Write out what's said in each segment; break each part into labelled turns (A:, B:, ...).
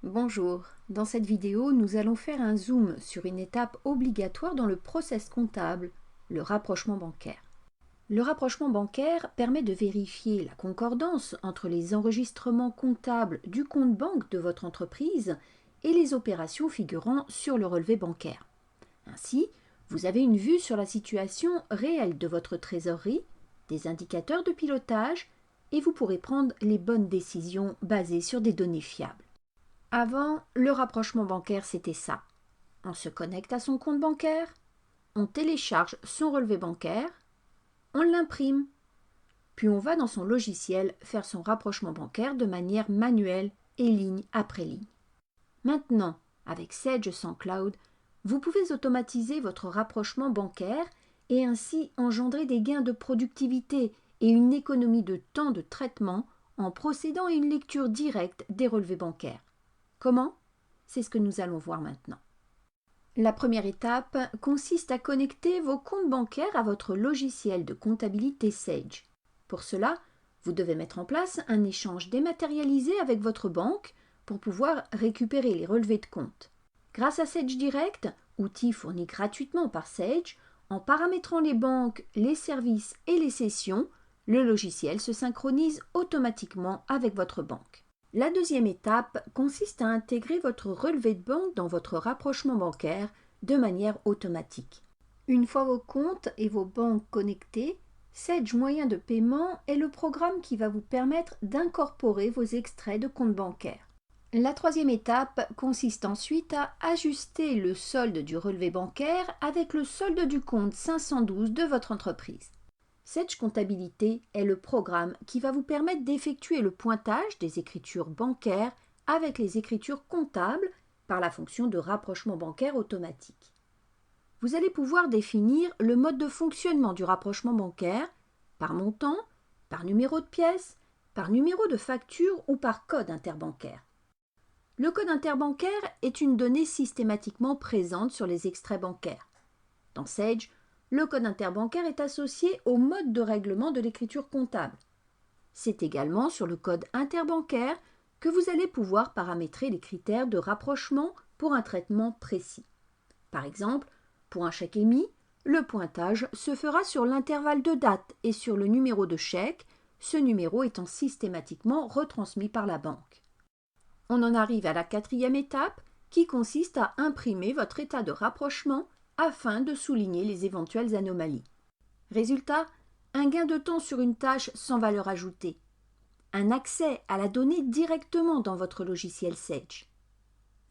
A: Bonjour, dans cette vidéo, nous allons faire un zoom sur une étape obligatoire dans le process comptable, le rapprochement bancaire. Le rapprochement bancaire permet de vérifier la concordance entre les enregistrements comptables du compte banque de votre entreprise et les opérations figurant sur le relevé bancaire. Ainsi, vous avez une vue sur la situation réelle de votre trésorerie, des indicateurs de pilotage et vous pourrez prendre les bonnes décisions basées sur des données fiables. Avant, le rapprochement bancaire, c'était ça. On se connecte à son compte bancaire, on télécharge son relevé bancaire, on l'imprime, puis on va dans son logiciel faire son rapprochement bancaire de manière manuelle et ligne après ligne. Maintenant, avec Sage SansCloud, vous pouvez automatiser votre rapprochement bancaire et ainsi engendrer des gains de productivité et une économie de temps de traitement en procédant à une lecture directe des relevés bancaires. Comment? C'est ce que nous allons voir maintenant. La première étape consiste à connecter vos comptes bancaires à votre logiciel de comptabilité Sage. Pour cela, vous devez mettre en place un échange dématérialisé avec votre banque pour pouvoir récupérer les relevés de compte. Grâce à Sage Direct, outil fourni gratuitement par Sage, en paramétrant les banques, les services et les sessions, le logiciel se synchronise automatiquement avec votre banque. La deuxième étape consiste à intégrer votre relevé de banque dans votre rapprochement bancaire de manière automatique. Une fois vos comptes et vos banques connectés, Sage Moyen de paiement est le programme qui va vous permettre d'incorporer vos extraits de compte bancaire. La troisième étape consiste ensuite à ajuster le solde du relevé bancaire avec le solde du compte 512 de votre entreprise. Sage Comptabilité est le programme qui va vous permettre d'effectuer le pointage des écritures bancaires avec les écritures comptables par la fonction de rapprochement bancaire automatique. Vous allez pouvoir définir le mode de fonctionnement du rapprochement bancaire par montant, par numéro de pièce, par numéro de facture ou par code interbancaire. Le code interbancaire est une donnée systématiquement présente sur les extraits bancaires. Dans Sage, le code interbancaire est associé au mode de règlement de l'écriture comptable. C'est également sur le code interbancaire que vous allez pouvoir paramétrer les critères de rapprochement pour un traitement précis. Par exemple, pour un chèque émis, le pointage se fera sur l'intervalle de date et sur le numéro de chèque, ce numéro étant systématiquement retransmis par la banque. On en arrive à la quatrième étape qui consiste à imprimer votre état de rapprochement afin de souligner les éventuelles anomalies. Résultat, un gain de temps sur une tâche sans valeur ajoutée. Un accès à la donnée directement dans votre logiciel Sage.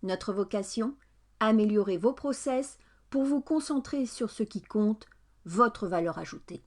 A: Notre vocation, améliorer vos process pour vous concentrer sur ce qui compte, votre valeur ajoutée.